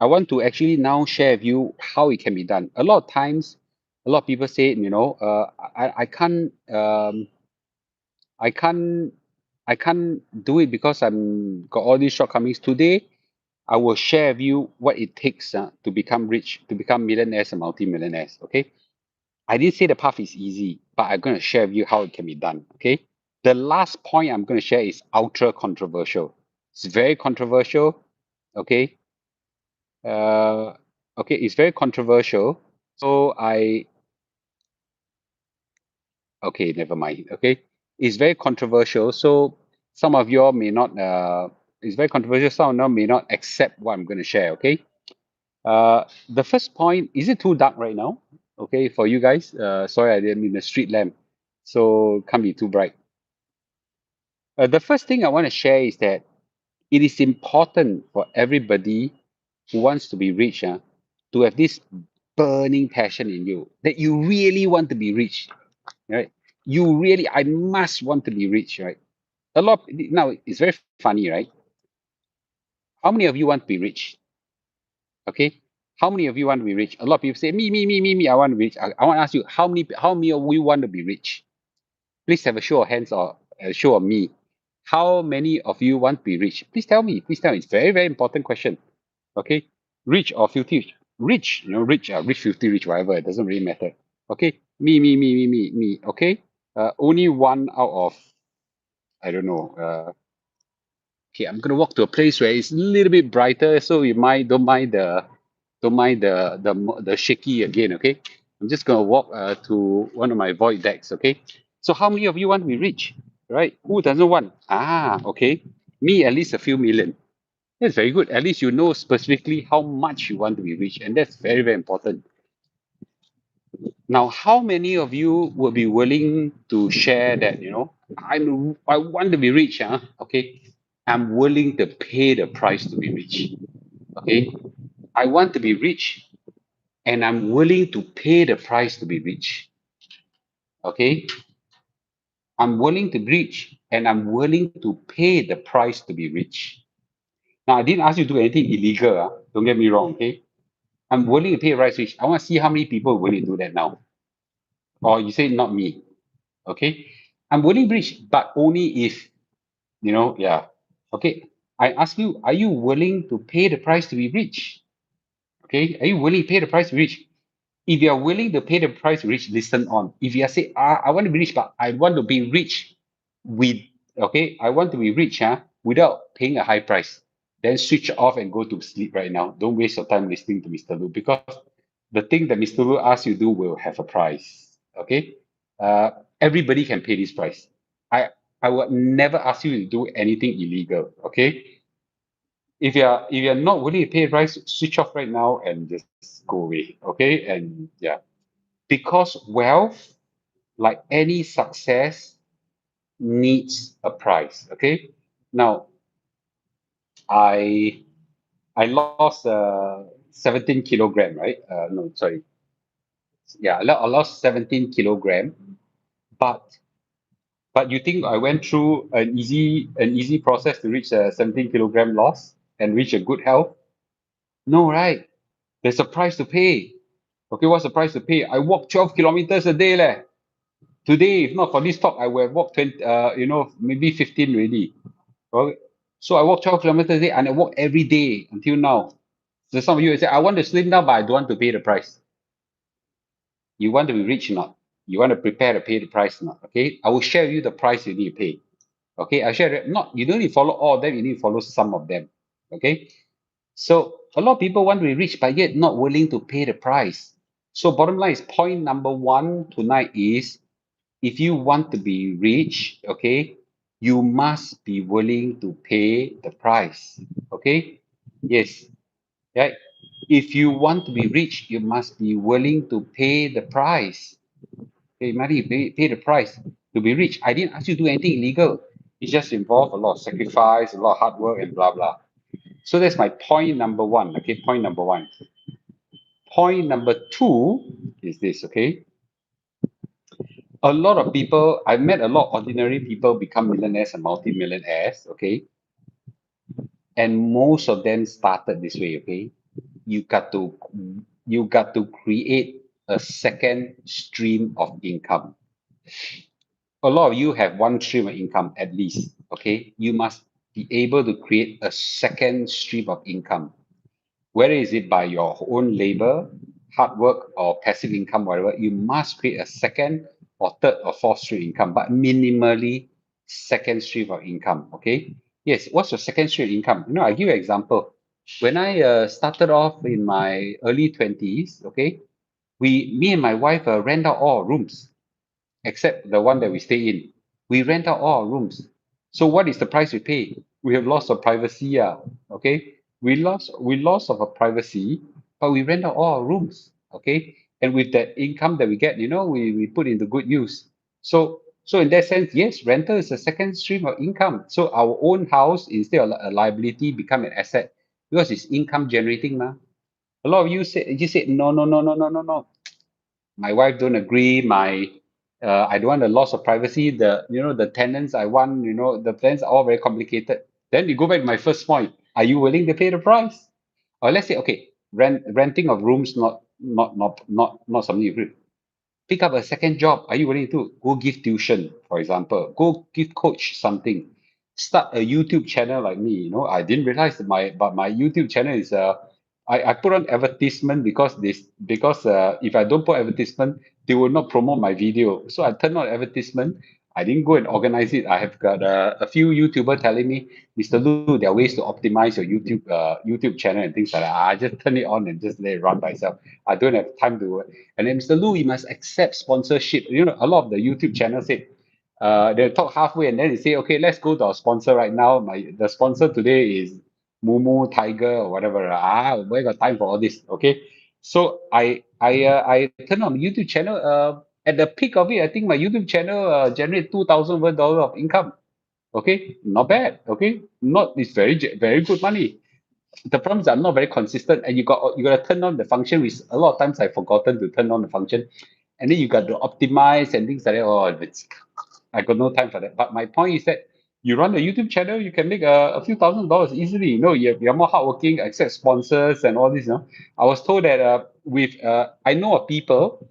I want to actually now share with you how it can be done. A lot of times, a lot of people say, I can't, I can't, I can't do it because I'm got all these shortcomings. Today, I will share with you what it takes to become rich, to become millionaires and multi-millionaires. Okay. I didn't say the path is easy, but I'm going to share with you how it can be done. Okay. The last point I'm going to share is ultra controversial. It's very controversial. Okay. Uh, okay. It's very controversial. So okay, never mind. Okay. It's very controversial. So some of y'all may not, it's very controversial. Some of y'all may not accept what I'm going to share. Okay. The first point, is it too dark right now? Okay, for you guys. Sorry, I didn't mean the street lamp. So can't be too bright. The first thing I want to share is that it is important for everybody who wants to be rich to have this burning passion in you that you really want to be rich, right? You really, I must want to be rich, right? Now it's very funny, right? How many of you want to be rich? Okay. How many of you want to be rich? A lot of people say, me, I want to be rich. I want to ask you, how many of you want to be rich? Please have a show of hands or a show of me. How many of you want to be rich? Please tell me. Please tell me. It's very, very important question. Okay. Rich or filthy rich? Rich, rich, filthy rich, whatever. It doesn't really matter. Okay. Me. Okay. Only one out of, I don't know. Okay, I'm gonna walk to a place where it's a little bit brighter, so you might don't mind the shaky again. Okay, I'm just gonna walk to one of my void decks. Okay, so how many of you want to be rich? Right? Who doesn't want? Ah, okay. Me, at least a few million. That's very good. At least you know specifically how much you want to be rich, and that's very, very important. Now, how many of you would be willing to share that, I want to be rich, okay? I'm willing to pay the price to be rich. Okay? I want to be rich and I'm willing to pay the price to be rich. Okay? I'm willing to be rich and I'm willing to pay the price to be rich. Now, I didn't ask you to do anything illegal. Don't get me wrong, okay? I'm willing to pay the price rich. I want to see how many people are willing to do that now. Or you say not me. Okay? I'm willing to rich, but only if, yeah. Okay. I ask you, are you willing to pay the price to be rich? Okay. Are you willing to pay the price to be rich? If you are willing to pay the price to rich, listen on. If you are say, I want to be rich, but I want to be rich with, okay, I want to be rich without paying a high price, then switch off and go to sleep right now. Don't waste your time listening to Mr. Lu because the thing that Mr. Lu asks you to do will have a price. Okay. Uh, Everybody can pay this price. I I would never ask you to do anything illegal. Okay. If you're not willing to pay the price, switch off right now and just go away. Okay. And yeah. Because wealth, like any success, needs a price. Okay. Now I I lost 17 kilogram, right? No, sorry. Yeah, I lost 17 kilogram. But you think I went through an easy process to reach a 17 kilogram loss and reach a good health? No, right? There's a price to pay. Okay, what's the price to pay? I walk 12 kilometers a day, leh. Today, if not for this talk, I would have walked 20, maybe 15 already. Okay. So I walk 12 kilometers a day and I walk every day until now. So some of you will say, I want to slim down, but I don't want to pay the price. You want to be rich or not? You want to prepare to pay the price or not? Okay. I will share with you the price you need to pay. Okay. I'll share it. Not, you don't need to follow all of them, you need to follow some of them. Okay. So a lot of people want to be rich, but yet not willing to pay the price. So bottom line is point number one tonight is if you want to be rich, okay, you must be willing to pay the price. Okay? Yes. Right? If you want to be rich, you must be willing to pay the price. Okay, you must pay the price to be rich. I didn't ask you to do anything illegal. It just involved a lot of sacrifice, a lot of hard work, and blah blah. So that's my point number one. Okay, point number one. Point number two is this, okay? A lot of people, I met a lot of ordinary people become millionaires and multi-millionaires, okay? And most of them started this way, okay? you got to you got to create a second stream of income. A lot of you have one stream of income at least. Okay, you must be able to create a second stream of income. Whether is it by your own labor, hard work, or passive income, whatever, you must create a second or third or fourth stream income, but minimally second stream of income. Okay. Yes. What's your second stream income? I give you an example. When I started off in my early 20s, okay, me and my wife rent out all our rooms except the one that we stay in. We rent out all our rooms. So what is the price we pay? We have loss of privacy. Yeah. Okay. We lost of our privacy, but we rent out all our rooms. Okay. And with that income that we get, we put into good use. So in that sense, yes, rental is a second stream of income. So our own house, instead of a liability, become an asset because it's income generating. A lot of you said no, no, no, no, no, no, no. My wife don't agree. I don't want the loss of privacy. The tenants I want, the plans are all very complicated. Then you go back to my first point. Are you willing to pay the price? Or let's say, okay, renting of rooms, not something you do. Pick up a second job. Are you willing to go give tuition, for example? Go give coach something. Start a YouTube channel like me. I didn't realize that my YouTube channel is I put on advertisement because if I don't put advertisement, they will not promote my video. So I turn on advertisement. I didn't go and organize it. I have got a few YouTuber telling me, Mr. Lu, there are ways to optimize your YouTube channel and things like that. I just turn it on and just let it run by itself. I don't have time to. And then Mr. Lu, you must accept sponsorship. A lot of the YouTube channels say they talk halfway and then they say, okay, let's go to our sponsor right now. The sponsor today is Mumu Tiger or whatever. We got time for all this. Okay. So I turned on the YouTube channel. At the peak of it, I think my YouTube channel generate $2,000 of income. Okay, not bad. Okay, not it's very good money. The problem is I'm not very consistent, and you got to turn on the function, which a lot of times I've forgotten to turn on the function, and then you got to optimize and things like that. Oh, I got no time for that. But my point is that you run a YouTube channel, you can make a few $1,000s easily. You're more hardworking, accept sponsors and all this. I was told that I know of people,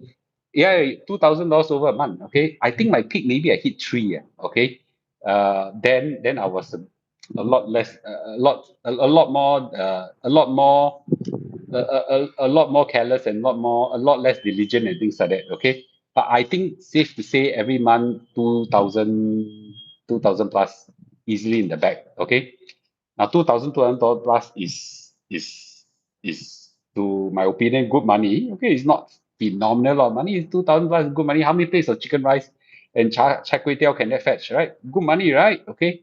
yeah, $2,000 over a month. Okay, I think my peak maybe I hit three. Yeah, okay, then I was a lot less, a lot more careless and a lot less diligent and things like that. Okay, but I think safe to say every month 2,000 plus easily in the bag. Okay, now $2,200 plus is to my opinion good money. Okay, it's not phenomenal lot of money. It's 2,000 plus good money. How many plates of chicken rice and char kway teow can that fetch? Right, good money, right? Okay,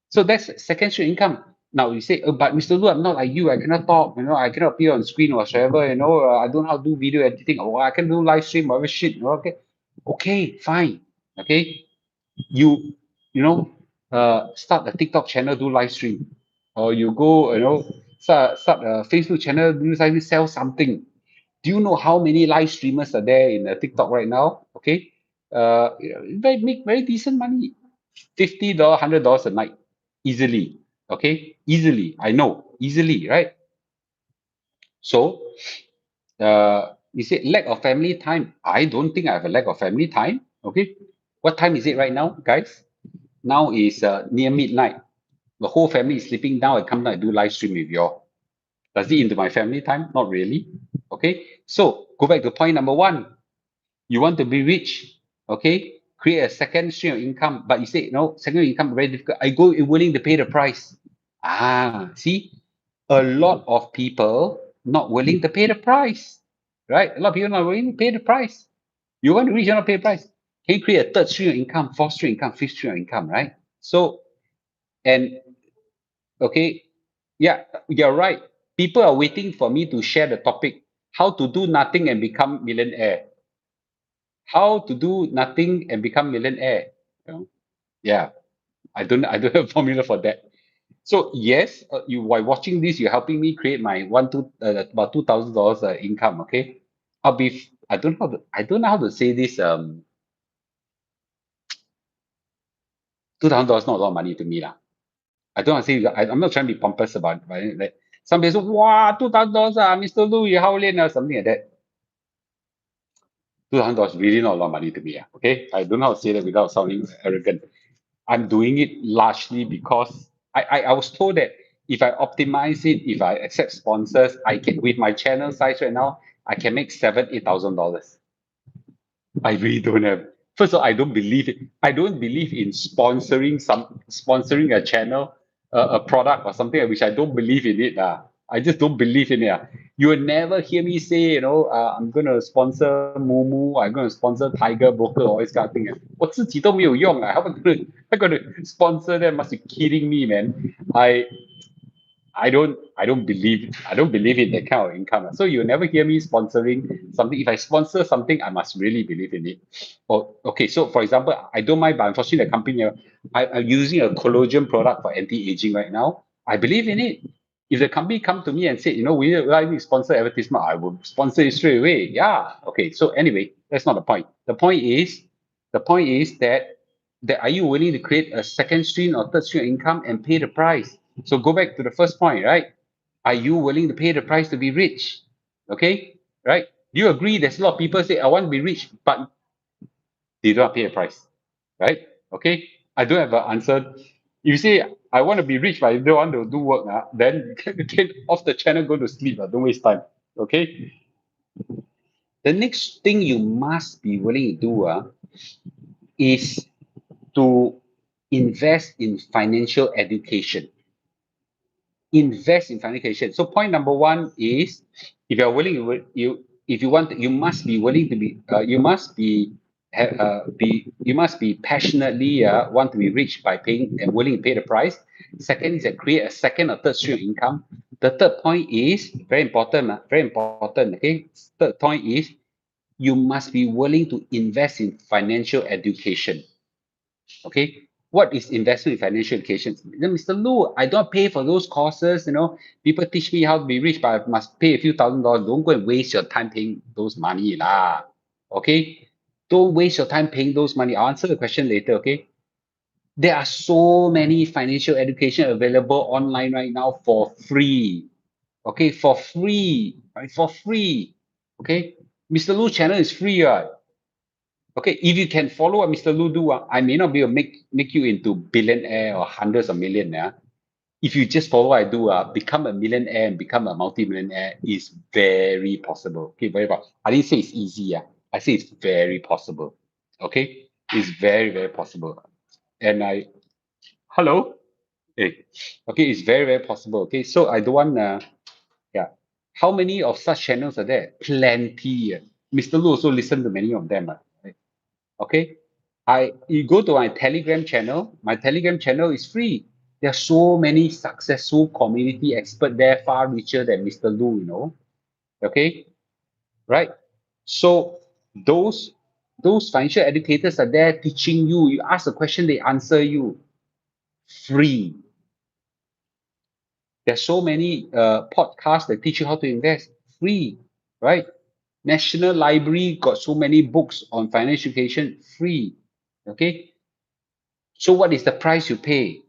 so that's second stream income. Now you say, oh, but Mr. Lu, I'm not like you. I cannot talk. I cannot appear on screen or whatsoever. I don't know how to do video editing. Or I can do live stream or whatever shit. Okay, okay, fine. Okay, you start a TikTok channel, do live stream, or you go, start a Facebook channel, do something, sell something. Do you know how many live streamers are there in TikTok right now? Okay, they make very decent money, $50, $100 a night, easily. Okay, easily. I know, easily, right? So, you say lack of family time. I don't think I have a lack of family time. Okay, what time is it right now, guys? Now is near midnight. The whole family is sleeping down. I come down and do live stream with you all. Does it into my family time? Not really. Okay. So go back to point number one. You want to be rich. Okay. Create a second stream of income. But you say, no, second income very difficult. I go willing to pay the price. See, a lot of people not willing to pay the price. Right? A lot of people not willing to pay the price. You want to reach, you want to pay the price. Can you create a third stream of income, fourth stream of income, fifth stream of income, right? So, and okay, yeah, you're right. People are waiting for me to share the topic, how to do nothing and become millionaire. How to do nothing and become millionaire. You know? Yeah, I don't have a formula for that. So yes, you while watching this, you're helping me create my about $2,000 income. Okay, I don't know how to say this. $2,000 not a lot of money to me lah. I don't want to say I'm not trying to be pompous about it, but Some people say, wow, $2,000, Mr. Lu, you how late, something like that. $200 really not a lot of money to me. Okay. I don't know how to say that without sounding arrogant. I'm doing it largely because I was told that if I optimize it, if I accept sponsors, I can with my channel size right now, I can make $7,000, $8,000. I really don't have. First of all, I don't believe it. I don't believe in sponsoring a channel, a product or something which I don't believe in it. I just don't believe in it. You will never hear me say, I'm going to sponsor Momo, I'm going to sponsor Tiger Broker, all this kind of thing. 我自己都没有用 How am I going to sponsor them? Must be kidding me, man. I don't believe in that kind of income. So you'll never hear me sponsoring something. If I sponsor something, I must really believe in it. Oh, okay. So for example, I don't mind, but unfortunately the company, I'm using a collagen product for anti-aging right now. I believe in it. If the company come to me and say, we like to sponsor advertisement, I will sponsor it straight away. Yeah. Okay. So anyway, that's not the point. The point is that are you willing to create a second stream or third stream of income and pay the price? So go back to the first point, right? Are you willing to pay the price to be rich? Okay, right? Do you agree? There's a lot of people say, I want to be rich, but they don't pay a price, right? Okay, I don't have an answer. You say, I want to be rich, but I don't want to do work, then get off the channel, go to sleep. Don't waste time. Okay, the next thing you must be willing to do is to invest in financial education. Invest in financial education. So point number one is, if you're willing, if you want, you must be willing to be, you must be passionately want to be rich by paying and willing to pay the price. Second is that create a second or third stream of income. The third point is very important, very important. Okay, third point is you must be willing to invest in financial education. Okay, what is investment in financial education? Then Mr. Lu, I don't pay for those courses. People teach me how to be rich, but I must pay a few $1,000s. Don't go and waste your time paying those money lah. Okay, don't waste your time paying those money. I'll answer the question later. Okay, there are so many financial education available online right now for free. Okay, for free, right? For free. Okay, Mr. Lu channel is free, right? Okay, if you can follow what Mr. Lu do, I may not be able to make you into billionaire or hundreds of millionaire. If you just follow what I do, become a millionaire and become a multi-millionaire is very possible. Okay, very possible. I didn't say it's easy. I say it's very possible. Okay, it's very, very possible. And hello? Hey, okay, it's very, very possible. Okay, so I don't want, yeah. How many of such channels are there? Plenty. Mr. Lu also listen to many of them. Right? Okay, you go to my Telegram channel. My Telegram channel is free. There are so many successful community experts there, far richer than Mr. Lu. Okay, right? So those financial educators are there teaching you. You ask a question, they answer you free. There's so many podcasts that teach you how to invest free, right? National Library got so many books on financial education free. Okay, so what is the price you pay?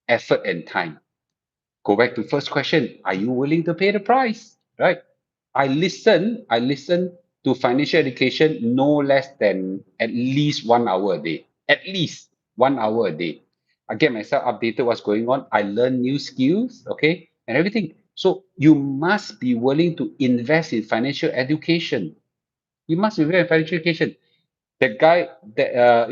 Effort and time. Go back to first question. Are you willing to pay the price? Right? I listen to financial education no less than at least 1 hour a day. At least 1 hour a day. I get myself updated what's going on. I learn new skills, okay, and everything. So you must be willing to invest in financial education. You must be willing in financial education. That guy that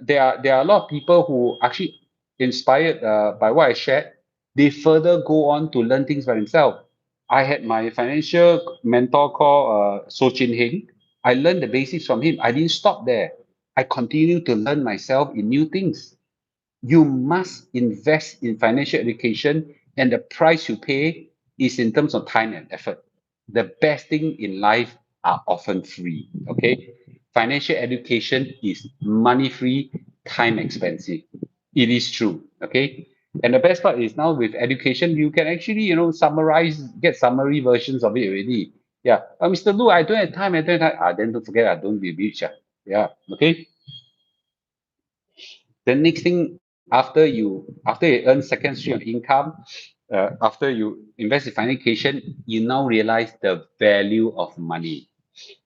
there are a lot of people who actually inspired by what I shared. They further go on to learn things by themselves. I had my financial mentor called So Chin Heng. I learned the basics from him. I didn't stop there. I continued to learn myself in new things. You must invest in financial education, and the price you pay is in terms of time and effort. The best thing in life are often free. Okay, financial education is money free, time expensive. It is true. Okay, and the best part is now with education, you can actually summarize, get summary versions of it already. Yeah, Mr. Lu, I don't have time. I don't have time. Then don't forget, I don't be rich. Yeah, okay. The next thing After you earn second stream of income, after you invest in financial, you now realize the value of money.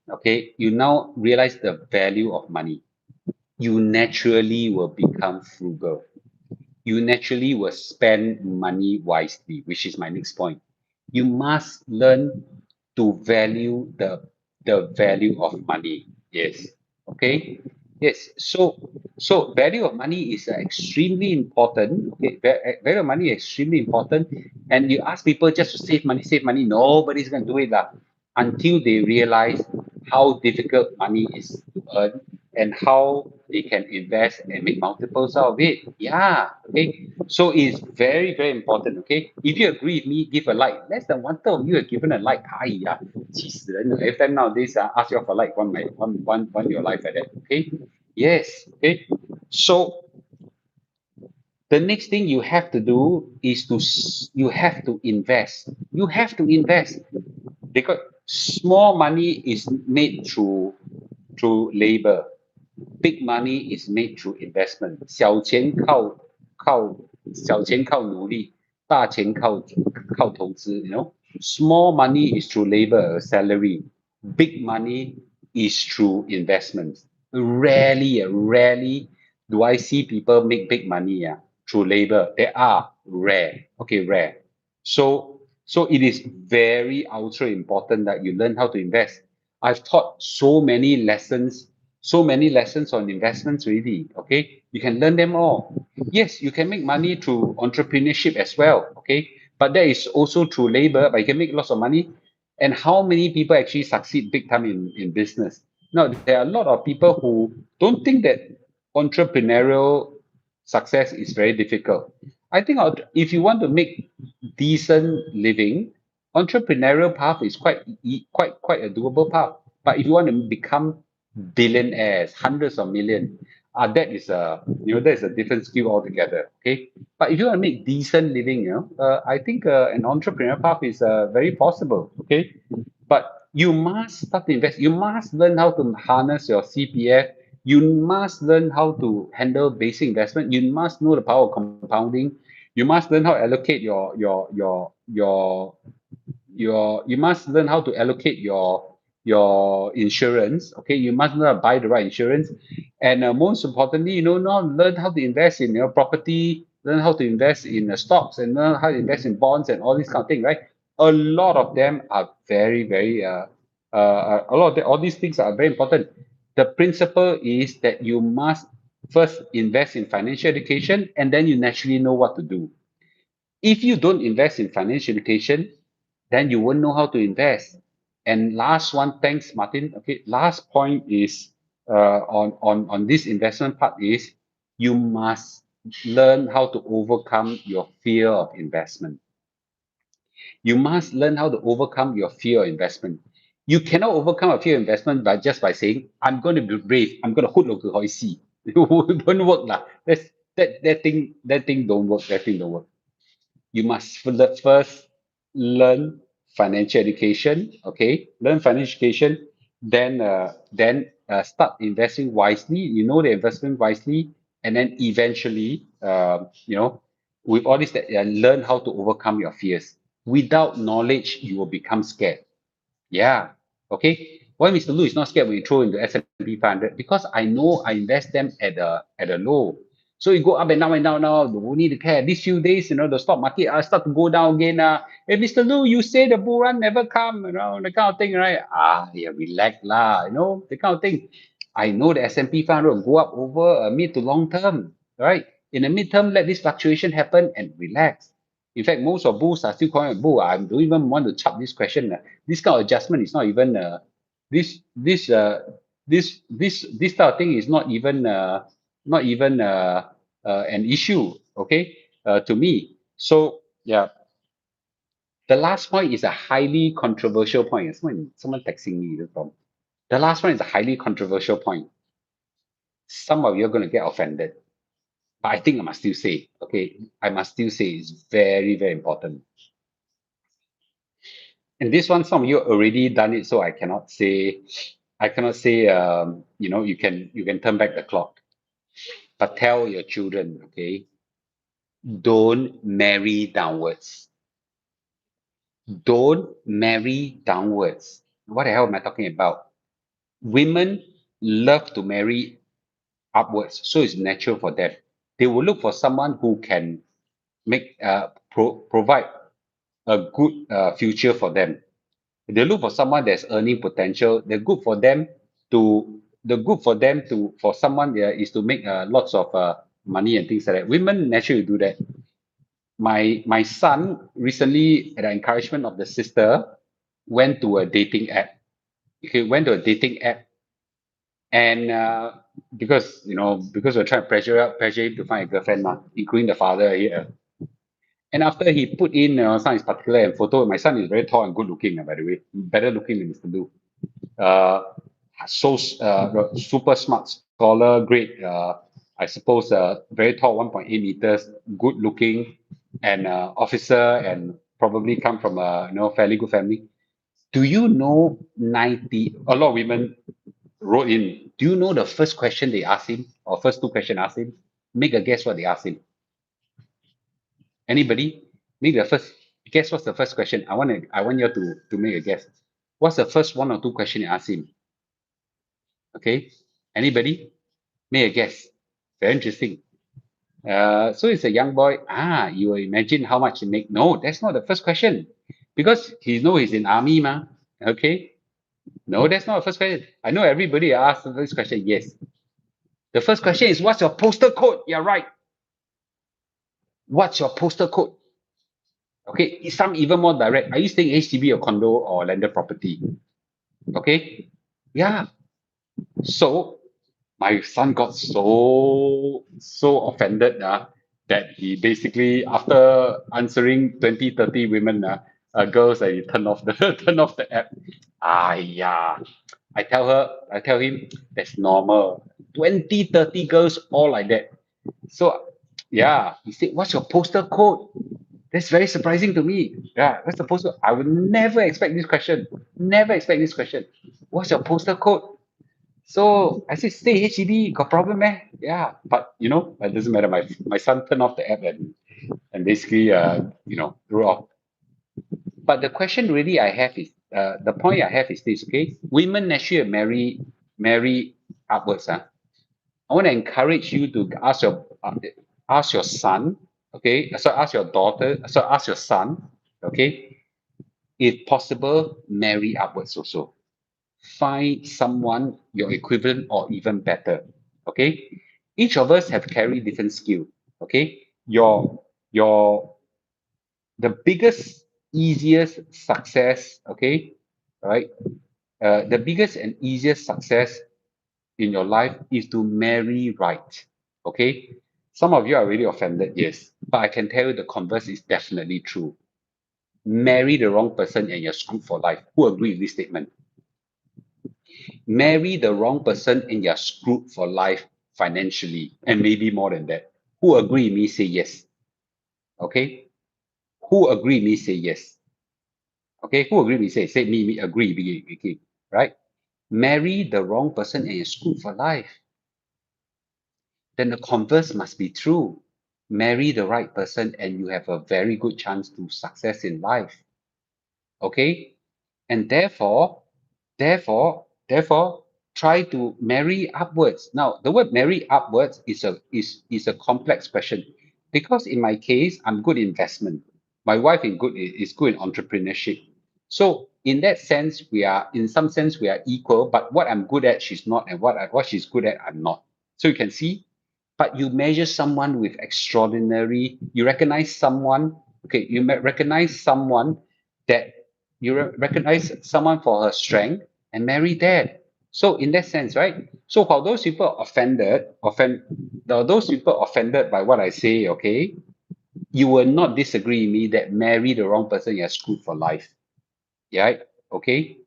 Okay, you now realize the value of money. You naturally will become frugal. You naturally will spend money wisely, which is my next point. You must learn to value the value of money. Yes. Okay. Yes. So value of money is extremely important. Okay. Value of money is extremely important. And you ask people just to save money. Nobody's going to do it lah, until they realize how difficult money is to earn and how they can invest and make multiples out of it. Yeah. Okay. So it's very, very important. Okay. If you agree with me, give a like. Less than one third of you have given a like. 哎呀，气死人了. Every time nowadays, ask you for like one your life like that. Okay. Yes. Okay. So the next thing you have to do is you have to invest. You have to invest because small money is made through labor. Big money is made through investment. 小钱靠努力，大钱靠投资. Small money is through labor, salary. Big money is through investments. Rarely do I see people make big money through labor. They are rare. Okay, rare. So it is very ultra important that you learn how to invest. I've taught so many lessons on investments already. Okay, you can learn them all. Yes, you can make money through entrepreneurship as well. Okay, but that is also through labor, but you can make lots of money. And how many people actually succeed big time in business? Now, there are a lot of people who don't think that entrepreneurial success is very difficult. I think if you want to make decent living, entrepreneurial path is quite a doable path. But if you want to become billionaires, hundreds of millions, that is a different skill altogether. Okay, but if you want to make decent living, I think an entrepreneurial path is very possible. Okay, but you must start to invest. You must learn how to harness your CPF. You must learn how to handle basic investment. You must know the power of compounding. You must learn how to allocate you must learn how to allocate your insurance. Okay, you must learn how to buy the right insurance, and most importantly, now learn how to invest in your property, learn how to invest in stocks, and learn how to invest in bonds and all these kind of things. Right? A lot of them are very, very a lot of all these things are very important. The principle is that you must first invest in financial education, and then you naturally know what to do. If you don't invest in financial education, then you won't know how to invest. And last one, thanks, Martin. Okay, last point is on this investment part is you must learn how to overcome your fear of investment. You must learn how to overcome your fear of investment. You cannot overcome a fear of investment by saying, I'm going to be brave, I'm going to hood local see. It won't work lah. That thing don't work. That thing don't work. You must first learn financial education. Okay, learn financial education, then start investing wisely. You know the investment wisely, and then eventually, with all this, learn how to overcome your fears. Without knowledge, you will become scared. Yeah. Okay. Why Mr. Lu is not scared when you throw into S&P 500? Because I know I invest them at a low. So you go up and down and down now. No need to care. These few days, the stock market start to go down again. Hey, Mr. Lu, you say the bull run never come, the kind of thing, right? Yeah, relax lah, the kind of thing. I know the S&P 500 will go up over a mid to long term, right? In the midterm, let this fluctuation happen and relax. In fact, most of bulls are still calling it bull. I don't even want to chop this question. This kind of adjustment is not even this this this type of thing is not even an issue. Okay, to me. So yeah, the last point is a highly controversial point. Someone texting me this from. The last one is a highly controversial point. Some of you are going to get offended, but I think I must still say. Okay, I must still say it's very, very important. And this one, some of you already done it, so I cannot say, you can turn back the clock. But tell your children, okay, don't marry downwards. Don't marry downwards. What the hell am I talking about? Women love to marry upwards, so it's natural for them. They will look for someone who can provide a good future for them. They look for someone that's earning potential. The good for them to for someone is to make lots of money and things like that. Women naturally do that. My son recently, at the encouragement of the sister, went to a dating app. He went to a dating app, and because because we're trying to pressure him to find a girlfriend, including the father here. And after he put in some his particular and photo, my son is very tall and good looking, by the way, better looking than Mr. Lu. Uh, super smart scholar, great. I suppose very tall, 1.8 meters, good looking, and officer, and probably come from a fairly good family. Do you know 90? A lot of women wrote in. Do you know the first question they asked him, or first two questions asked him? Make a guess what they asked him. Anybody? Make the first guess. What's the first question? I want you to make a guess. What's the first one or two question you ask him? Okay. Anybody? Make a guess. Very interesting. So it's a young boy. You imagine how much he make. No, that's not the first question. Because he know he's in army, ma. Okay. No, that's not the first question. I know everybody asks the first question. Yes. The first question is, what's your postal code? You're right. What's your postal code? Okay. Some even more direct. Are you staying HDB or condo or landed property? Okay. Yeah. So my son got so offended that he basically, after answering 20, 30 women, girls, he turned off the turn off the app. Yeah. I tell him that's normal. 20, 30 girls all like that. So yeah, he said, what's your postal code? That's very surprising to me. Yeah, what's the postal? I would never expect this question. Never expect this question. What's your postal code? So I said, stay HDB, got problem, eh? Yeah, but it doesn't matter. My son turned off the app and basically threw off. But the question really I have is the point I have is this, okay? Women naturally marry upwards. I want to encourage you to ask your son, okay? So ask your daughter, so ask your son, okay? If possible, marry upwards also. Find someone your equivalent or even better. Okay, each of us have carried different skill. Okay, your the biggest easiest success. Okay, right. The biggest and easiest success in your life is to marry right. Okay, some of you are really offended, yes, but I can tell you the converse is definitely true. Marry the wrong person and you're screwed for life. Who agree with this statement? Marry the wrong person and you're screwed for life financially and maybe more than that. Who agree with me say yes? Okay. Who agree with me say yes? Okay. Who agree with me say me agree okay. Right? Marry the wrong person and you're screwed for life. Then the converse must be true. Marry the right person and you have a very good chance to success in life. Okay. And therefore, try to marry upwards. Now, the word marry upwards is a complex question because in my case, I'm good in investment. My wife is good in entrepreneurship. So in that sense, in some sense we are equal, but what I'm good at, she's not, and what she's good at, I'm not. So you can see, but you measure someone with extraordinary, you recognize someone, okay, recognize someone that recognize someone for her strength and marry that. So in that sense, right? So while those people those people offended by what I say, okay, you will not disagree with me that marry the wrong person, you're screwed for life. Yeah, okay.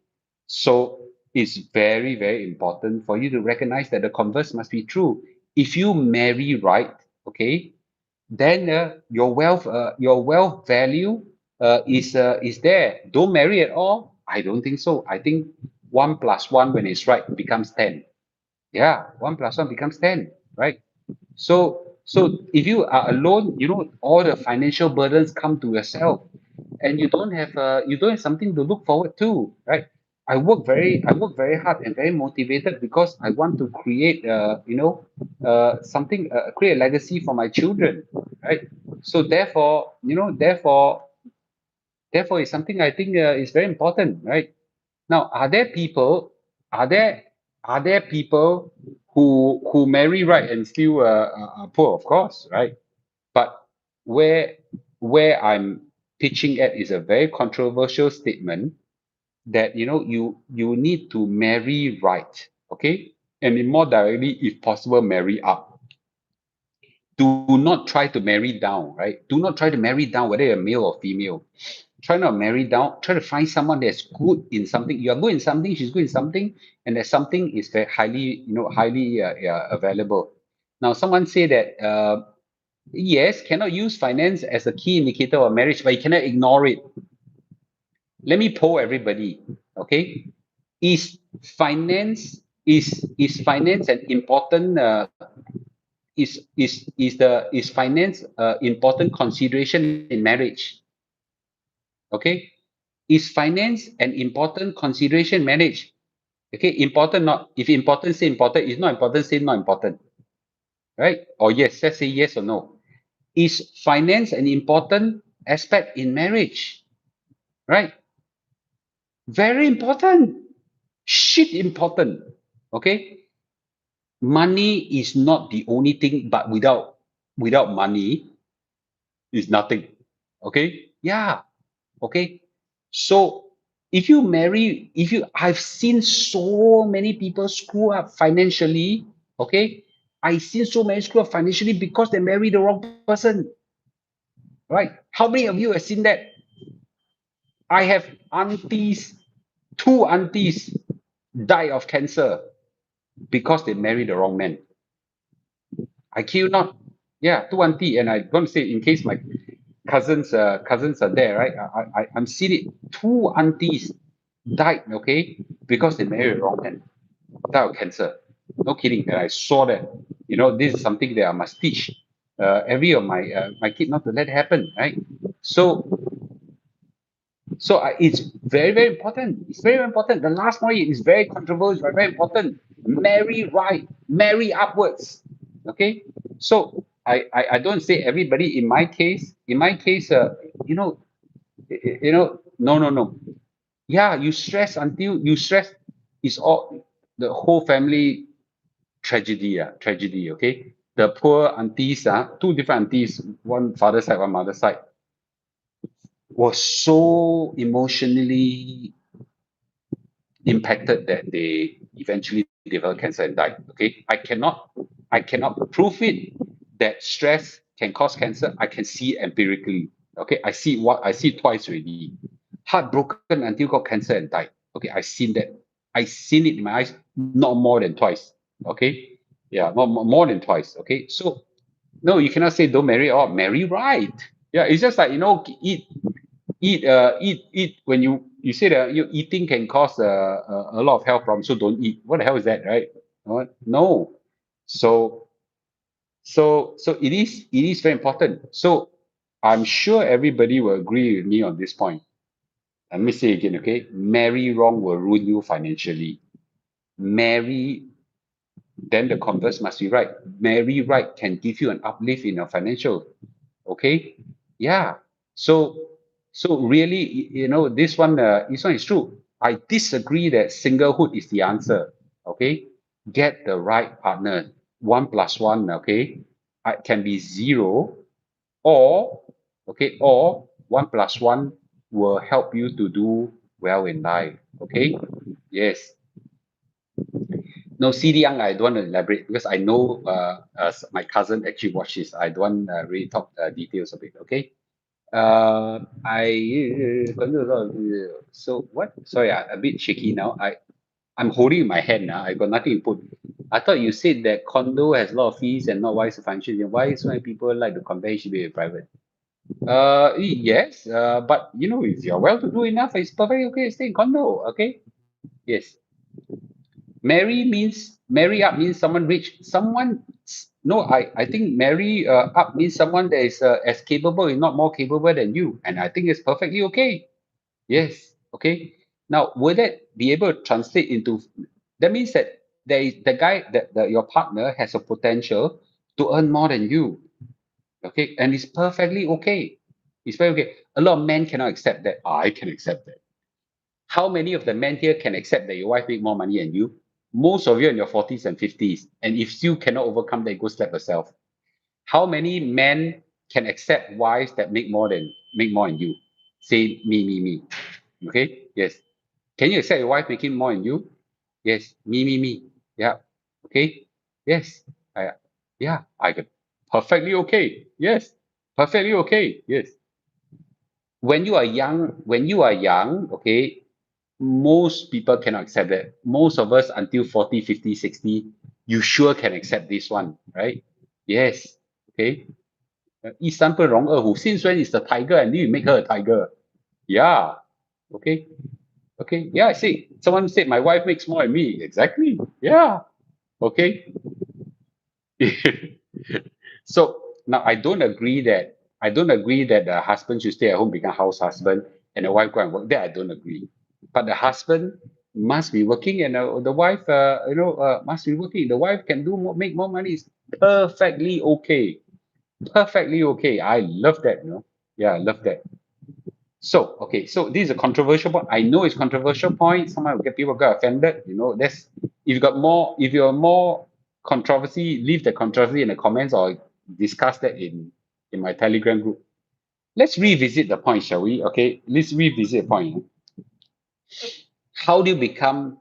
So it's very, very important for you to recognize that the converse must be true. If you marry right, okay, then your wealth value is there. Don't marry at all. I don't think so. I think 1 plus 1 when it's right becomes 10. Yeah, 1 plus 1 becomes 10, right? So if you are alone, all the financial burdens come to yourself, and you don't have something to look forward to, right? I work very hard and very motivated because I want to create, something, create a legacy for my children, right? So therefore, it's something I think is very important, right? Now, are there, are there people who marry right and still are poor? Of course, right? But where where I'm pitching at is a very controversial statement that you need to marry right, okay? And then more directly, if possible, marry up. Do not try to marry down, right? Do not try to marry down, whether you're male or female. Try not to marry down. Try to find someone that's good in something. You're good in something, she's good in something, and that something is very highly available. Now, someone say that yes, cannot use finance as a key indicator of marriage, but you cannot ignore it. Let me poll everybody. Okay, is finance an important is finance important consideration in marriage? Okay, is finance an important consideration in marriage? Okay, important, not if important say important, if not important say not important, right? Or yes, let's say yes or no. Is finance an important aspect in marriage? Right? Very important. Shit important. Okay? Money is not the only thing, but without money is nothing. Okay? Yeah. Okay? So I've seen so many people screw up financially. Okay? I've seen so many screw up financially because they married the wrong person. Right? How many of you have seen that? I have aunties, two aunties died of cancer because they married the wrong man. I kid you not. Yeah, two auntie, and I don't say in case my cousins are there, right? I'm seeing it. Two aunties died, okay, because they married the wrong man, died of cancer. No kidding. And I saw that. This is something that I must teach every of my kid not to let it happen, right? So it's very, very important. It's very, very important. The last point is very controversial, very, very important. Marry right, marry upwards. Okay. So I don't say everybody. In my case, no, no, no. Yeah, you stress until you stress. It's all the whole family tragedy. Tragedy. Okay. The poor aunties, two different aunties, one father side, one mother side, was so emotionally impacted that they eventually developed cancer and died. Okay, I cannot prove it that stress can cause cancer. I can see empirically. Okay, I see it twice already. Heartbroken until got cancer and died. Okay, I seen that. I seen it in my eyes, not more than twice. Okay, yeah, more than twice. Okay, so no, you cannot say don't marry or marry right. Yeah, it's just like eat when you say that eating can cause a lot of health problems, so don't eat. What the hell is that, right? What? No. So it is very important. So I'm sure everybody will agree with me on this point. Let me say again, okay? Marry wrong will ruin you financially. Marry, then the converse must be right. Marry right can give you an uplift in your financial. Okay, yeah. So so really, this one is true. I disagree that singlehood is the answer. Okay, get the right partner. One plus one, okay, can be zero, or or one plus one will help you to do well in life. Okay, yes. No, CD Young, I don't want to elaborate because I know my cousin actually watches. I don't want really talk details of it. Okay. I got a lot of so what? Sorry, a bit shaky now. I'm holding my hand now. I got nothing to put. I thought you said that condo has a lot of fees and not wise to function. Why so many people like to compare HDB with private? Yes. But if you're well to do enough, it's perfectly okay to stay in condo. Okay. Yes. Marry up means someone rich. No, I think marry up means someone that is as capable, if not more capable than you. And I think it's perfectly okay. Yes. Okay. Now, will that be able to translate into, that means that there is the guy that your partner has a potential to earn more than you. Okay. And it's perfectly okay. It's very okay. A lot of men cannot accept that. I can accept that. How many of the men here can accept that your wife make more money than you? Most of you in your 40s and 50s. And if you cannot overcome that, go slap yourself. How many men can accept wives that make more than you? Say me. Okay? Yes. Can you accept your wife making more than you? Yes. Me. Yeah. Okay. Yes. I, yeah. I could. Perfectly okay. Yes. Perfectly okay. Yes. When you are young, okay, most people cannot accept that. Most of us until 40, 50, 60, you sure can accept this one, right? Yes. Okay. 一山不容二虎，since when is the tiger and you make her a tiger? Yeah. Okay. Okay. Yeah. I see. Someone said my wife makes more than me. Exactly. Yeah. Okay. So now I don't agree that the husband should stay at home become house husband and the wife go and work. That I don't agree. But the husband must be working and the wife must be working. The wife can make more money. It's perfectly okay. Perfectly okay. I love that. Yeah, I love that. So, okay, so this is a controversial point. I know it's controversial point. Someone will get people get offended. That's if you're more controversy, leave the controversy in the comments or discuss that in my Telegram group. Let's revisit the point, shall we? Okay, let's revisit the point. How do you become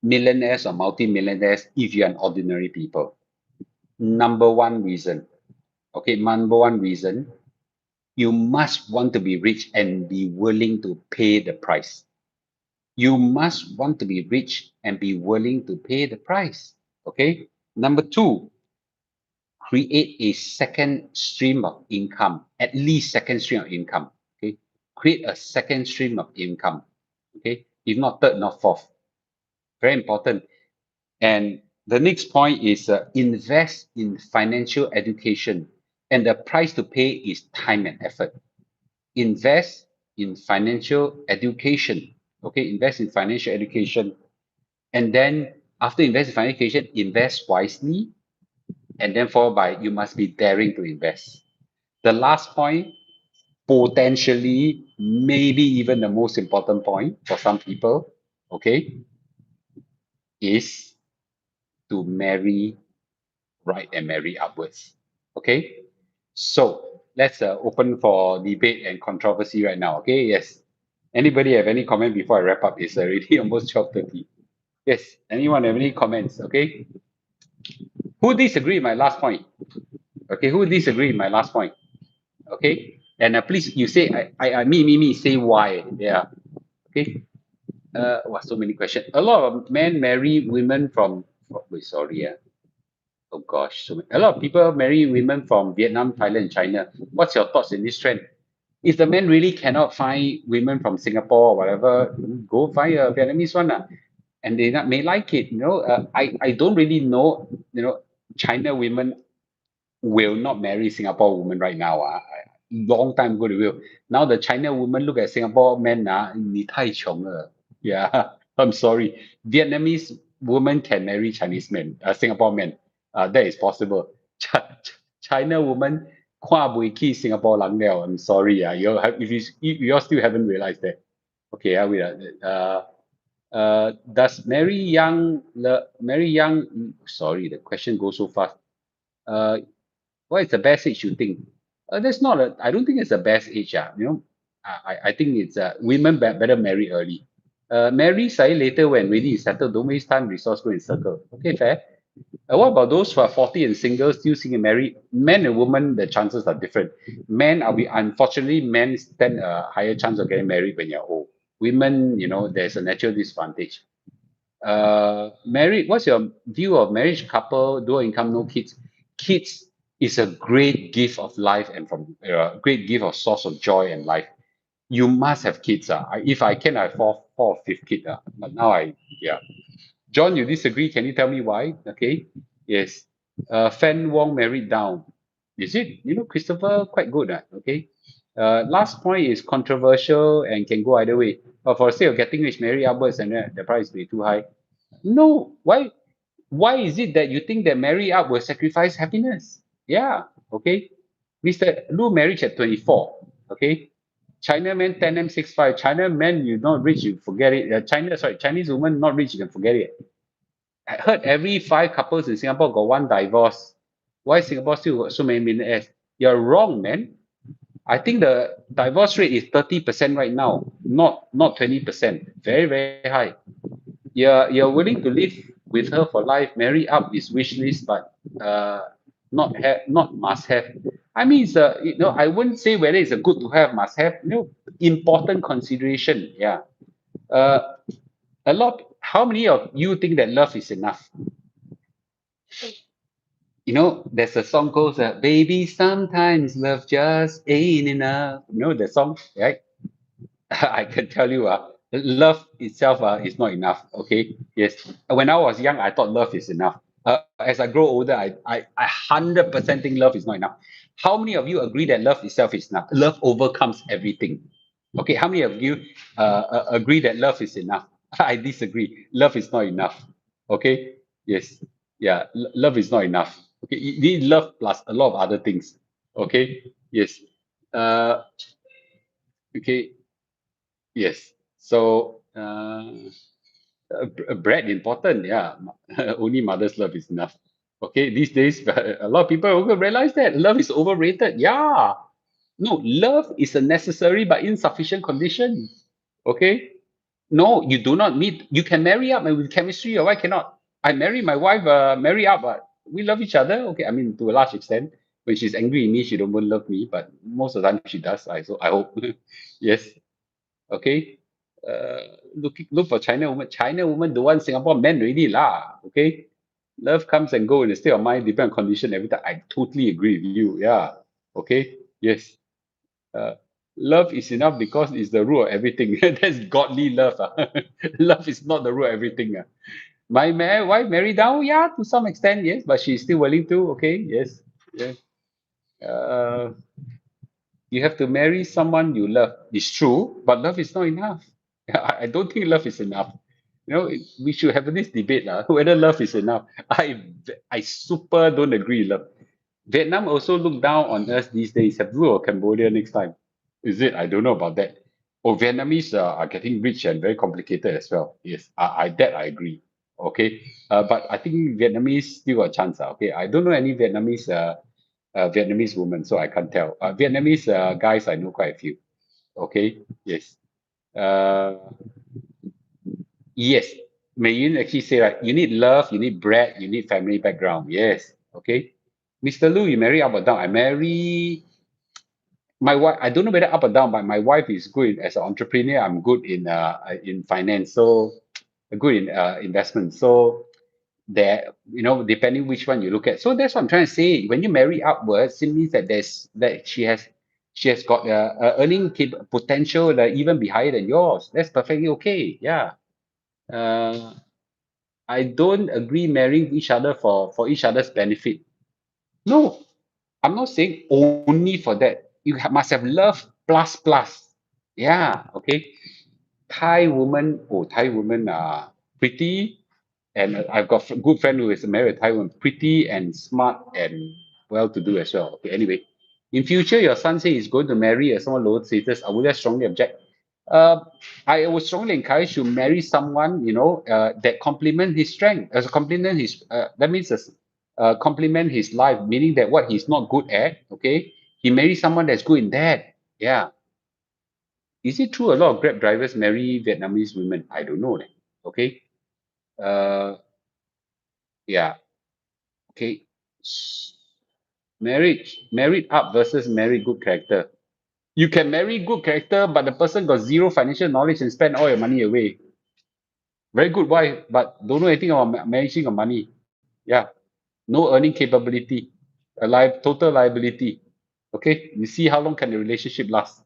millionaires or multi-millionaires if you're an ordinary people? Number one reason. Okay, number one reason, you must want to be rich and be willing to pay the price. You must want to be rich and be willing to pay the price. Okay. Number two, create a second stream of income, at least second stream of income. Okay. Create a second stream of income. Okay. If not third, not fourth. Very important. And the next point is invest in financial education. And the price to pay is time and effort. Invest in financial education. Okay. Invest in financial education. And then after invest in financial education, invest wisely. And then followed by you must be daring to invest. The last point, potentially, maybe even the most important point for some people, okay, is to marry right and marry upwards. Okay. So let's open for debate and controversy right now. Okay. Yes. Anybody have any comment before I wrap up? It's already almost 12:30. Yes. Anyone have any comments? Okay. Who disagree with my last point? Okay, who disagree with my last point? Okay, and please, you say me, say why? Yeah. Okay. So many questions. A lot of men marry women from. Wait, sorry. Oh gosh, a lot of people marry women from Vietnam, Thailand, and China. What's your thoughts in this trend? If the men really cannot find women from Singapore or whatever, go find a Vietnamese one, and they may like it. I don't really know. China women will not marry Singapore woman right now. Long time ago they will. Now the China woman look at Singapore men, 你太穷了. Yeah, I'm sorry. Vietnamese woman can marry Chinese men, Singapore men. That is possible. China woman 看不起 Singapore 人了. I'm sorry. If you all still haven't realized that. Okay, wait. Does Mary Young? Sorry, the question goes so fast. Uh, what is the best age you think? That's not a. I don't think it's the best age. I think it's women better marry early. Marry say later when ready you settle. Don't waste time, resource, go and circle. Okay, fair. What about those who are 40 and single, still single married? Men and women, the chances are different. Men are we unfortunately men stand a higher chance of getting married when you're old. Women, there's a natural disadvantage. Married, what's your view of marriage couple, dual income, no kids? Kids is a great gift of life and from great gift of source of joy and life. You must have kids. If I can, I have four or fifth kid. But now yeah. John, you disagree? Can you tell me why? Okay. Yes. Fan Wong married down. Is it? You know, Christopher quite good. Okay. Last point is controversial and can go either way. But for the sake of getting rich, marry upwards and the price will be too high. No. Why is it that you think that marry up will sacrifice happiness? Yeah. Okay. Mr. Lu marriage at 24. Okay. China man 10M65. China man, you not rich, you forget it. Chinese woman not rich, you can forget it. I heard every five couples in Singapore got one divorce. Why Singapore still got so many millionaires? You're wrong, man. I think the divorce rate is 30% right now, not 20%. Very, very high. You're willing to live with her for life. Marry up is wish list, but not must have. I mean, I wouldn't say whether it's a good to have, must have. Important consideration. Yeah. Uh, a lot. How many of you think that love is enough? There's a song goes, "Baby, sometimes love just ain't enough." You know the song, right? I can tell you, love itself is not enough. Okay, yes. When I was young, I thought love is enough. As I grow older, I 100% think love is not enough. How many of you agree that love itself is enough? Love overcomes everything. Okay, how many of you agree that love is enough? I disagree. Love is not enough. Okay, yes, yeah, love is not enough. Okay, you need love plus a lot of other things. Okay, yes, uh, okay, yes. So, bread important, yeah. Only mother's love is enough. Okay, these days a lot of people will realize that love is overrated. Yeah, no, love is a necessary but insufficient condition. Okay, no, you do not need. You can marry up and with chemistry, or why cannot? I marry my wife, marry up, but we love each other. Okay, I mean to a large extent. When she's angry with me, she don't love me, but most of the time she does. I hope. Yes. Okay. Look for China woman. China woman don't want Singapore men already lah. Okay. Love comes and go in the state of mind, depend on condition every time. I totally agree with you. Yeah. Okay. Yes. Uh, love is enough because it's the root of everything. That's godly love. Love is not the root of everything. My wife married down, yeah, to some extent, yes, but she's still willing to. Okay, yes, yes. Uh, you have to marry someone you love. It's true, but love is not enough. I don't think love is enough. We should have this debate whether love is enough. I super don't agree. Love. Vietnam also look down on us these days. Have you or Cambodia next time? Is it? I don't know about that. Oh, Vietnamese are getting rich and very complicated as well. Yes, I agree. Okay, but I think Vietnamese still got a chance. Okay, I don't know any Vietnamese women, so I can't tell. Vietnamese guys, I know quite a few. Okay, yes. Uh, yes. May Yun actually say, right, you need love, you need bread, you need family background. Yes. Okay. Mr. Lu, you marry up or down? I marry my wife. I don't know whether up or down, but my wife is good as an entrepreneur. I'm good in finance, so good in investment. So there, depending which one you look at. So that's what I'm trying to say. When you marry upwards, it means that she has got a earning potential that even be higher than yours. That's perfectly okay. Yeah. Uh, I don't agree marrying each other for each other's benefit. No, I'm not saying only for that. You must have love plus plus. Yeah. Okay. Thai women are pretty, and I've got a good friend who is married to Taiwan, pretty and smart and well-to-do as well. Okay, anyway, in future, your son say he's going to marry someone lower status. I would just strongly object. Uh, I would strongly encourage you marry someone that complement his strength, as a complement his. That means complement his life, meaning that what he's not good at. Okay, he marry someone that's good in that. Yeah, is it true a lot of Grab drivers marry Vietnamese women? I don't know. Okay. Uh, yeah. Okay. Married up versus marry good character. You can marry good character, but the person got zero financial knowledge and spend all your money away. Very good wife, but don't know anything about managing your money. Yeah. No earning capability. Total liability. Okay. You see how long can the relationship last?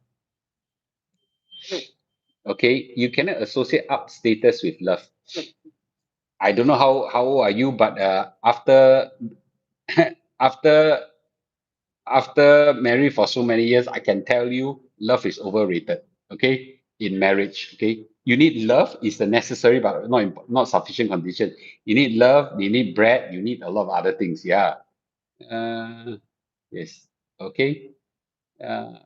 Okay. You cannot associate up status with love. I don't know how old are you, but after after after married for so many years, I can tell you love is overrated. Okay, in marriage. Okay, you need love is the necessary but not sufficient condition. You need love. You need bread. You need a lot of other things. Yeah. Uh, yes. Okay. Uh,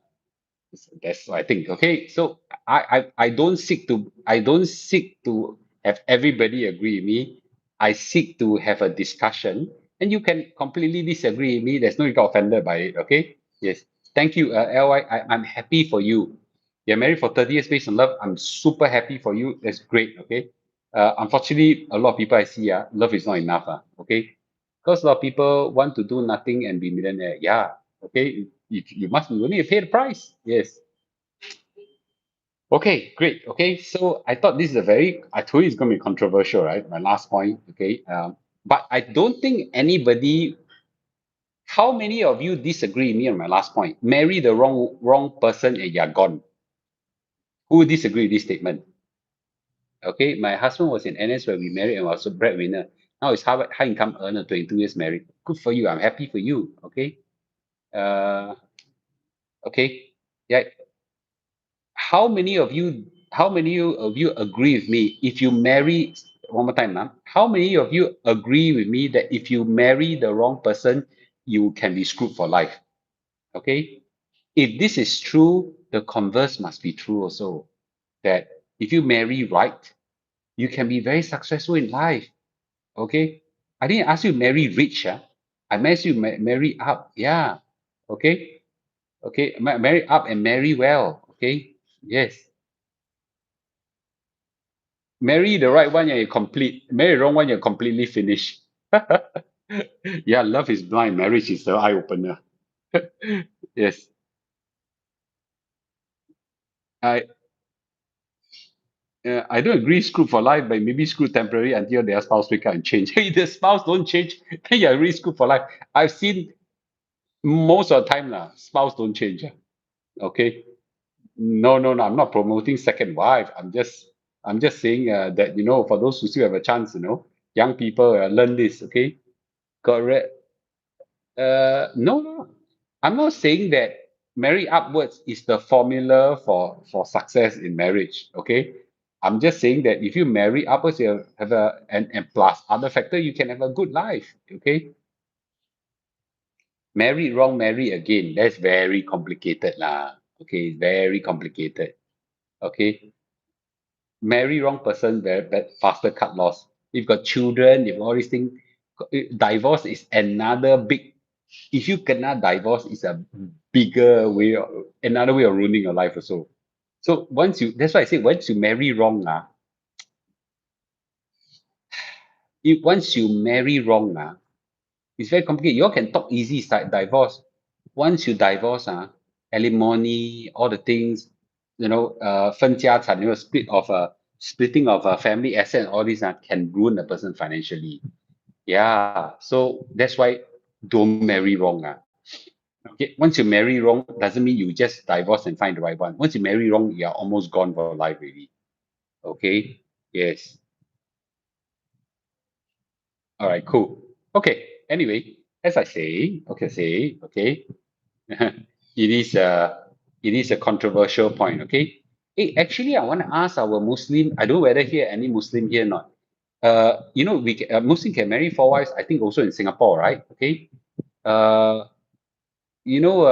that's what I think. Okay, so I don't seek to have everybody agree with me. I seek to have a discussion, and you can completely disagree with me. There's no you got offended by it. Okay. Yes. Thank you, Ly. I'm happy for you. You're married for 30 years based on love. I'm super happy for you. That's great. Okay. Unfortunately, a lot of people I see, love is not enough. Okay. Because a lot of people want to do nothing and be millionaire. Yeah. Okay. You need to pay the price. Yes. Okay, great. Okay, so I thought this is I told you it's going to be controversial, right? My last point. Okay, but I don't think anybody. How many of you disagree with me on my last point? Marry the wrong person and you're gone. Who disagree with this statement? Okay, my husband was in NS where we married and was a breadwinner. Now he's high income earner, 22 years married. Good for you. I'm happy for you. Okay. Uh, okay. Yeah, how many of you agree with me if you marry one more time, ma'am? How many of you agree with me that if you marry the wrong person, you can be screwed for life? Okay. If this is true, the converse must be true also. That if you marry right, you can be very successful in life. Okay. I didn't ask you to marry rich. I asked you marry up. Yeah. Okay. Okay. Marry up and marry well. Okay. Yes. Marry the right one and you're complete. Marry the wrong one, you're completely finished. Yeah, love is blind. Marriage is the eye opener. Yes. I I don't agree screwed for life, but maybe screwed temporary until their spouse wake up and change. If the spouse don't change, then you're really screwed for life. I've seen most of the time spouse don't change. Okay. No, no, no. I'm not promoting second wife. I'm just saying that for those who still have a chance, young people learn this. Okay. Correct. No, no. I'm not saying that marry upwards is the formula for success in marriage. Okay. I'm just saying that if you marry upwards, you have and plus other factor, you can have a good life. Okay. Marry wrong, marry again. That's very complicated lah. Okay, very complicated. Okay. Marry wrong person, very bad, faster cut loss. You've got children, you've all these things. Divorce is another big. If you cannot divorce, it's a bigger way, another way of ruining your life also. So that's why I say once you marry wrong, if once you marry wrong, it's very complicated. You all can talk easy, it's like divorce. Once you divorce, alimony, all the things, 分家产, splitting of family asset, all these can ruin a person financially. Yeah, so that's why don't marry wrong. Okay, once you marry wrong, doesn't mean you just divorce and find the right one. Once you marry wrong, you're almost gone for life, really. Okay, yes. All right, cool. Okay, anyway, as I say, okay, it is a it is a controversial point. Okay. Hey, actually, I want to ask our Muslim. I don't know whether here any Muslim here or not. Muslim can marry four wives. I think also in Singapore, right? Okay. Uh, you know,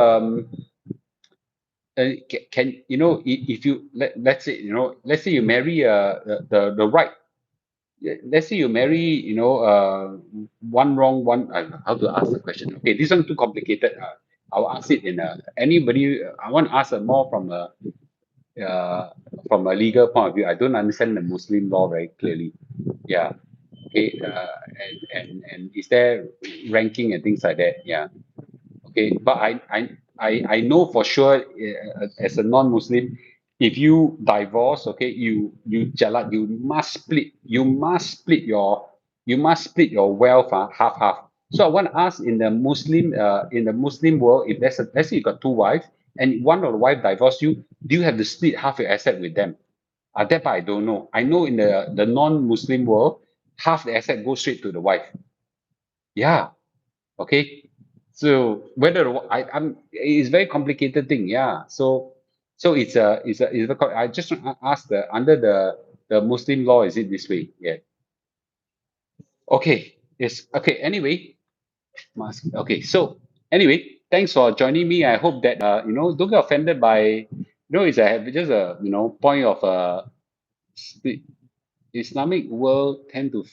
if you let's say you marry the right. Let's say you marry one wrong one. How to ask the question? Okay, this one too complicated. I'll ask it in anybody. I want to ask more uh, from a legal point of view. I don't understand the Muslim law very clearly. Yeah. Okay. And is there ranking and things like that? Yeah. Okay, but I know for sure as a non-Muslim, if you divorce, okay, you jalat, you must split your wealth half half. So I want to ask in the Muslim world, if let's say you got two wives and one of the wife divorced you, do you have to split half your asset with them? That part I don't know. I know in the non-Muslim world, half the asset goes straight to the wife. Yeah. Okay. So whether I'm it's very complicated thing. Yeah. So I just want to ask the under the Muslim law, is it this way? Yeah. Okay. Yes. Okay. Anyway, okay. So anyway, thanks for joining me. I hope that don't get offended by it's a just a point of the Islamic world tend to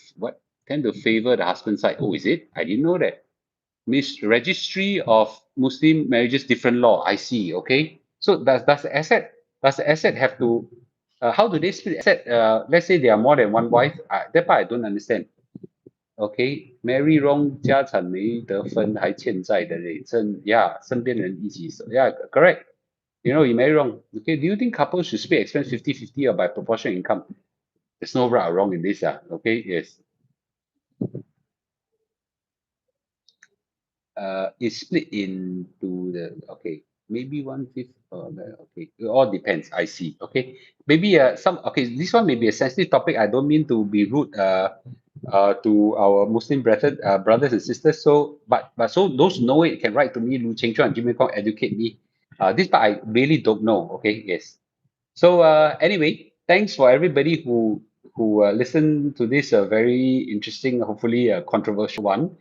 favor the husband side. Oh, is it? I didn't know that. Miss Registry of Muslim Marriages different law. I see. Okay. So does the asset have to how do they split asset? Let's say there are more than one wife. That part I don't understand. Okay, marry wrong 家产没得分，还欠债的累赘 yeah, 身边人一起受 yeah, correct. You marry wrong. Okay, do you think couples should split expense 50-50 or by proportion income? There's no right or wrong in this. Okay, yes. It's split into the okay, maybe one fifth or okay, it all depends. I see. Okay, maybe some okay. This one may be a sensitive topic. I don't mean to be rude to our Muslim brethren, brothers and sisters. So, but so those who know it can write to me, Lu Cheng Chuan, give me a call, educate me. This part I really don't know. Okay, yes. So anyway, thanks for everybody who listened to this very interesting, hopefully controversial one.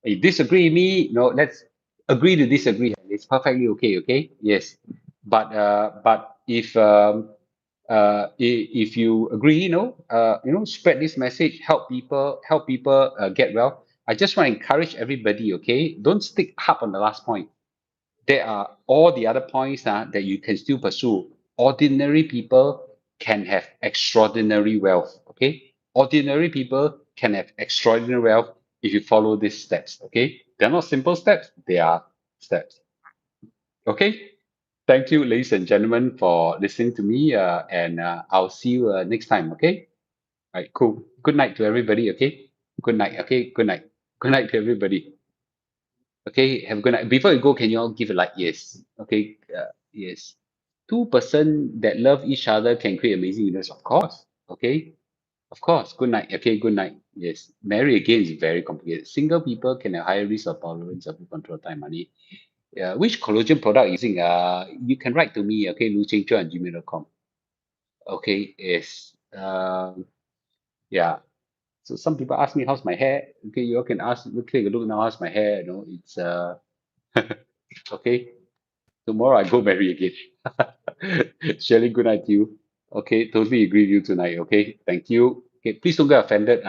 If you disagree with me, no, let's agree to disagree. It's perfectly okay. Okay, yes, but if you agree, spread this message, help people get well. I just want to encourage everybody. Okay, don't stick up on the last point. There are all the other points that you can still pursue. Ordinary people can have extraordinary wealth. Okay. Ordinary people can have extraordinary wealth if you follow these steps. Okay. They're not simple steps, they are steps. Okay. Thank you, ladies and gentlemen, for listening to me. And I'll see you next time. Okay. All right. Cool. Good night to everybody. Okay. Good night. Okay. Good night. Good night to everybody. Okay, have a good night. Before you go, can you all give a like? Yes. Okay. Yes. Two-person that love each other can create amazing universe. Of course. Okay. Of course. Good night. Okay. Good night. Yes. Marry again is very complicated. Single people can have higher risk of tolerance of control time money. Which collagen product using? You can write to me. Okay. luchengchuan@gmail.com. Okay. Yes. Yeah. So some people ask me how's my hair. Okay. You all can ask. Look, take a look now. How's my hair? It's okay. Tomorrow I go marry again. Shirley, good night to you. Okay, totally agree with you tonight. Okay, thank you. Okay, please don't get offended.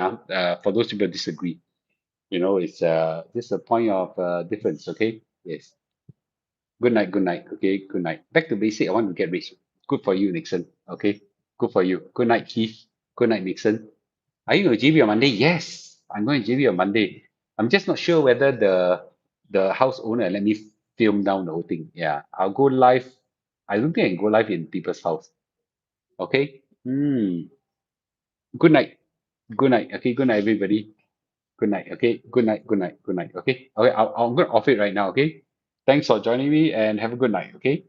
For those people who disagree, it's just a point of difference. Okay, yes. Good night. Good night. Okay, good night. Back to basic. I want to get rich. Good for you, Nixon. Okay, good for you. Good night, Keith. Good night, Nixon. Are you going to JB on Monday? Yes, I'm going to JB on Monday. I'm just not sure whether the house owner let me film down the whole thing. Yeah, I'll go live. I don't think I can go live in people's house. Okay. Good night. Good night. Okay. Good night, everybody. Good night. Okay. Good night. Good night. Good night. Okay. Okay. I'm going to off it right now. Okay. Thanks for joining me and have a good night. Okay.